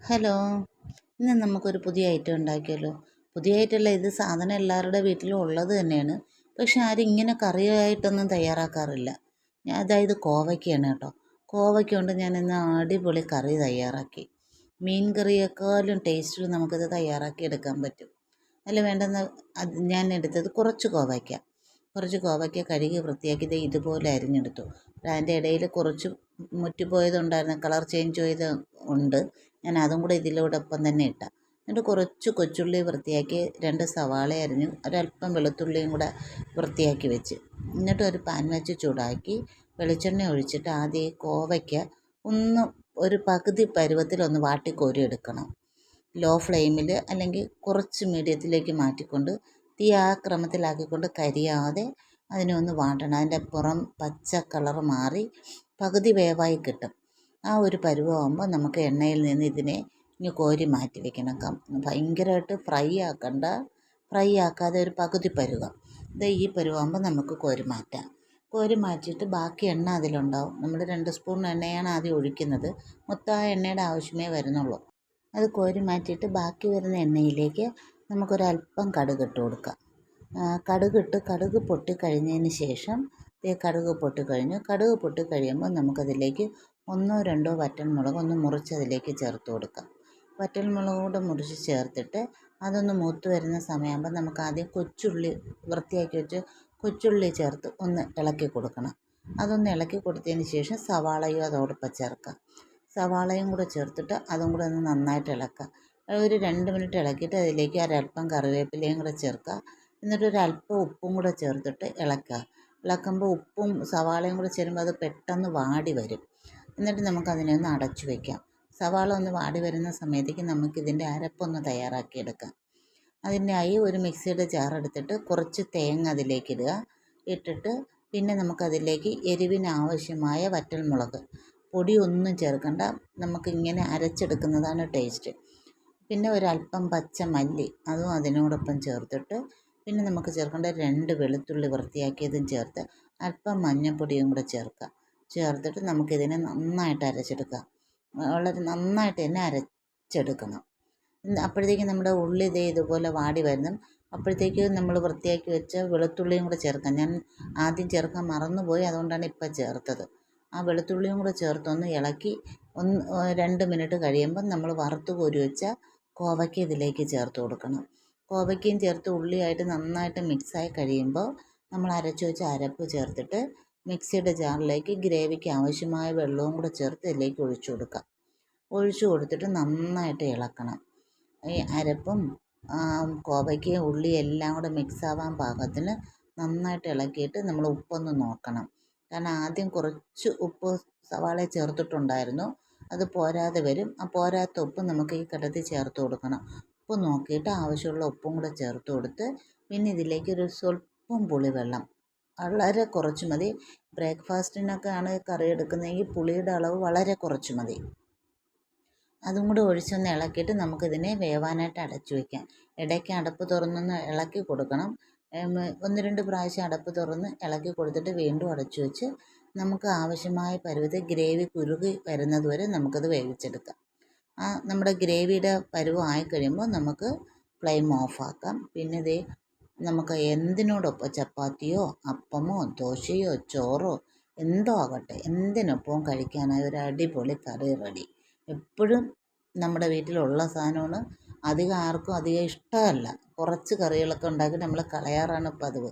Hello, ഇന്ന് നമുക്കൊരു പുതിയ ഐറ്റം ഉണ്ടാക്കിയല്ലോ. പുതിയ ഐറ്റമല്ല, ഇത് സാധനം എല്ലാവരുടെ വീട്ടിലും ഉള്ളത് തന്നെയാണ്. പക്ഷെ ആരും ഇങ്ങനെ കറിയായിട്ടൊന്നും തയ്യാറാക്കാറില്ല. അതായത് കോവയ്ക്കയാണ് കേട്ടോ. കോവയ്ക്ക കൊണ്ട് ഞാൻ ഇന്ന് അടിപൊളി കറി തയ്യാറാക്കി. മീൻ കറിയേക്കാളും ടേസ്റ്റിൽ നമുക്കിത് തയ്യാറാക്കി എടുക്കാൻ പറ്റും. അതിൽ വേണ്ടുന്ന ഞാൻ എടുത്തത് കുറച്ച് കോവയ്ക്ക കഴുകി വൃത്തിയാക്കി ഇതുപോലെ അരിഞ്ഞെടുത്തു. അതിൻ്റെ ഇടയിൽ കുറച്ച് മുറ്റിപ്പോയതുണ്ടായിരുന്നു, കളർ ചേഞ്ച് ചെയ്ത് ഉണ്ട്. ഞാൻ അതും കൂടെ ഇതിലോടൊപ്പം തന്നെ ഇട്ട. എന്നിട്ട് കുറച്ച് കൊച്ചുള്ളി വൃത്തിയാക്കി 2 സവാള അരിഞ്ഞു, ഒരല്പം വെളുത്തുള്ളിയും കൂടെ വൃത്തിയാക്കി വെച്ച്. എന്നിട്ട് ഒരു പാൻ വെച്ച് ചൂടാക്കി വെളിച്ചെണ്ണ ഒഴിച്ചിട്ട് ആദ്യം ഈ കോവയ്ക്ക ഒന്ന് ഒരു പകുതി പരുവത്തിലൊന്ന് വാട്ടിക്കോരി എടുക്കണം. ലോ ഫ്ലെയിമിൽ അല്ലെങ്കിൽ കുറച്ച് മീഡിയത്തിലേക്ക് മാറ്റിക്കൊണ്ട് തീ ആ ക്രമത്തിലാക്കിക്കൊണ്ട് കരിയാതെ അതിനെ ഒന്ന് വാട്ടണം. അതിൻ്റെ പുറം പച്ച കളർ മാറി പകുതി വേവായി കിട്ടും. ആ ഒരു പരുവമാകുമ്പോൾ നമുക്ക് എണ്ണയിൽ നിന്ന് ഇതിനെ ഇനി കോരി മാറ്റി വെക്കണം. ഭയങ്കരമായിട്ട് ഫ്രൈ ആക്കാതെ ഒരു പകുതി പരുവം. ഈ പരുവമാകുമ്പോൾ നമുക്ക് കോരി മാറ്റാം. കോരി മാറ്റിയിട്ട് ബാക്കി എണ്ണ അതിലുണ്ടാവും. നമ്മൾ 2 സ്പൂൺ എണ്ണയാണ് ആദ്യം ഒഴിക്കുന്നത്. മൊത്തം ആ എണ്ണയുടെ ആവശ്യമേ വരുന്നുള്ളൂ. അത് കോരി മാറ്റിയിട്ട് ബാക്കി വരുന്ന എണ്ണയിലേക്ക് നമുക്കൊരല്പം കടുക് ഇട്ട് കൊടുക്കാം. കടുക് പൊട്ടിക്കഴിഞ്ഞതിന് ശേഷം കടുക് പൊട്ടിക്കഴിയുമ്പോൾ നമുക്കതിലേക്ക് 1 2 വറ്റൽമുളക് ഒന്ന് മുറിച്ചതിലേക്ക് ചേർത്ത് കൊടുക്കാം. വറ്റൽമുളക് കൂടെ മുറിച്ച് ചേർത്തിട്ട് അതൊന്ന് മൂത്ത് വരുന്ന സമയമാകുമ്പോൾ നമുക്ക് ആദ്യം കൊച്ചുള്ളി വൃത്തിയാക്കി വെച്ച് കൊച്ചുള്ളി ചേർത്ത് ഒന്ന് ഇളക്കി കൊടുക്കണം. അതൊന്ന് ഇളക്കി കൊടുത്തതിന് ശേഷം സവാളയും അതോടൊപ്പം ചേർക്കാം. സവാളയും കൂടെ ചേർത്തിട്ട് അതും കൂടെ ഒന്ന് നന്നായിട്ട് ഇളക്കുക. ഒരു 2 മിനിറ്റ് ഇളക്കിയിട്ട് അതിലേക്ക് ഒരല്പം കറിവേപ്പിലയും കൂടെ ചേർക്കുക. എന്നിട്ട് ഒരല്പം ഉപ്പും കൂടെ ചേർത്തിട്ട് ഇളക്കുമ്പോൾ ഉപ്പും സവാളയും കൂടെ ചേരുമ്പോൾ അത് പെട്ടെന്ന് വാടി വരും. എന്നിട്ട് നമുക്കതിനെ ഒന്ന് അടച്ചു വയ്ക്കാം. സവാള ഒന്ന് വാടി വരുന്ന സമയത്തേക്ക് നമുക്കിതിൻ്റെ അരപ്പൊന്ന് തയ്യാറാക്കിയെടുക്കാം. അതിനായി ഒരു മിക്സിയുടെ ജാർ എടുത്തിട്ട് കുറച്ച് തേങ്ങ അതിലേക്ക് ഇടുക. ഇട്ടിട്ട് പിന്നെ നമുക്കതിലേക്ക് എരിവിന് ആവശ്യമായ വറ്റൽമുളക് പൊടിയൊന്നും ചേർക്കണ്ട, നമുക്കിങ്ങനെ അരച്ചെടുക്കുന്നതാണ് ടേസ്റ്റ്. പിന്നെ ഒരല്പം പച്ചമല്ലി അതും അതിനോടൊപ്പം ചേർത്തിട്ട് പിന്നെ നമുക്ക് ചേർക്കേണ്ട 2 വെളുത്തുള്ളി വൃത്തിയാക്കിയതും ചേർത്ത് അല്പം മഞ്ഞൾപ്പൊടിയും കൂടെ ചേർത്തിട്ട് നമുക്കിതിനെ നന്നായിട്ട് അരച്ചെടുക്കാം. വളരെ നന്നായിട്ട് തന്നെ അരച്ചെടുക്കണം. അപ്പോഴത്തേക്കും നമ്മുടെ ഉള്ളി ഇതുപോലെ വാടി വരുന്നു. അപ്പോഴത്തേക്ക് നമ്മൾ വൃത്തിയാക്കി വെച്ച വെളുത്തുള്ളിയും കൂടെ ചേർക്കാം. ഞാൻ ആദ്യം ചേർക്കാൻ മറന്നുപോയി, അതുകൊണ്ടാണ് ഇപ്പം ചേർത്തത്. ആ വെളുത്തുള്ളിയും കൂടെ ചേർത്തൊന്ന് ഇളക്കി 2 മിനിറ്റ് കഴിയുമ്പം നമ്മൾ വറുത്ത് കോരി വെച്ച കോവയ്ക്ക ഇതിലേക്ക് ചേർത്ത് കൊടുക്കണം. കോവയ്ക്കയും ചേർത്ത് ഉള്ളിയായിട്ട് നന്നായിട്ട് മിക്സായി കഴിയുമ്പോൾ നമ്മൾ അരച്ചു വെച്ച അരപ്പ് ചേർത്തിട്ട് മിക്സിയുടെ ജാറിലേക്ക് ഗ്രേവിക്ക് ആവശ്യമായ വെള്ളവും കൂടെ ചേർത്ത് ഇതിലേക്ക് ഒഴിച്ചു കൊടുത്തിട്ട് നന്നായിട്ട് ഇളക്കണം. ഈ അരപ്പും കോവയ്ക്കയും ഉള്ളിയും എല്ലാം കൂടെ മിക്സാവാൻ പാകത്തിന് നന്നായിട്ട് ഇളക്കിയിട്ട് നമ്മൾ ഉപ്പൊന്ന് നോക്കണം. കാരണം ആദ്യം കുറച്ച് ഉപ്പ് സവാളയിൽ ചേർത്തിട്ടുണ്ടായിരുന്നു, അത് പോരാതെ വരും. ആ പോരാത്ത ഉപ്പ് നമുക്ക് ഈ ഘട്ടത്തിൽ ചേർത്ത് കൊടുക്കണം. ഉപ്പ് നോക്കിയിട്ട് ആവശ്യമുള്ള ഉപ്പും കൂടെ ചേർത്ത് കൊടുത്ത് പിന്നെ ഇതിലേക്ക് ഒരു സ്വല്പം പുളിവെള്ളം, വളരെ കുറച്ച് മതി. ബ്രേക്ക്ഫാസ്റ്റിനൊക്കെ ആണ് കറി എടുക്കുന്നതെങ്കിൽ പുളിയുടെ അളവ് വളരെ കുറച്ച് മതി. അതും കൂടെ ഒഴിച്ചൊന്ന് ഇളക്കിയിട്ട് നമുക്കിതിനെ വേവാനായിട്ട് അടച്ചു വയ്ക്കാം. ഇടയ്ക്ക് അടപ്പ് തുറന്നൊന്ന് ഇളക്കി കൊടുക്കണം. 1 2 പ്രാവശ്യം അടപ്പ് തുറന്ന് ഇളക്കി കൊടുത്തിട്ട് വീണ്ടും അടച്ചു വെച്ച് നമുക്ക് ആവശ്യമായ പരുവത്തിൽ ഗ്രേവി കുറുകി വരുന്നത് വരെ നമുക്കത് വേവിച്ചെടുക്കാം. നമ്മുടെ ഗ്രേവിയുടെ പരുവം ആയിക്കഴിയുമ്പോൾ നമുക്ക് ഫ്ലെയിം ഓഫാക്കാം. പിന്നെ നമുക്ക് എന്തിനോടൊപ്പം ചപ്പാത്തിയോ അപ്പമോ ദോശയോ ചോറോ എന്തോ ആകട്ടെ എന്തിനൊപ്പവും കഴിക്കാനായി ഒരു അടിപൊളി കറി റെഡി. എപ്പോഴും നമ്മുടെ വീട്ടിലുള്ള സാധനമാണ്. ആർക്കും അധികം ഇഷ്ടമല്ല. കുറച്ച് കറികളൊക്കെ ഉണ്ടാക്കി നമ്മൾ കളയാറാണ് പതിവ്.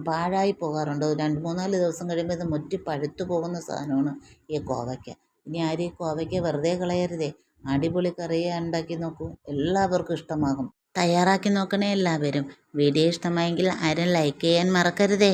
പാഴായി പോകാറുണ്ട്. 2 3 4 ദിവസം കഴിയുമ്പോൾ ഇത് മുറ്റി പഴുത്തു പോകുന്ന സാധനമാണ് ഈ കോവയ്ക്ക. ഇനി ആരും ഈ കോവയ്ക്ക വെറുതെ കളയരുതേ. അടിപൊളി കറിയെ ഉണ്ടാക്കി നോക്കൂ, എല്ലാവർക്കും ഇഷ്ടമാകും. തയ്യാറാക്കി നോക്കണേ എല്ലാവരും. വീഡിയോ ഇഷ്ടമായെങ്കിൽ ആരും ലൈക്ക് ചെയ്യാൻ മറക്കരുതേ.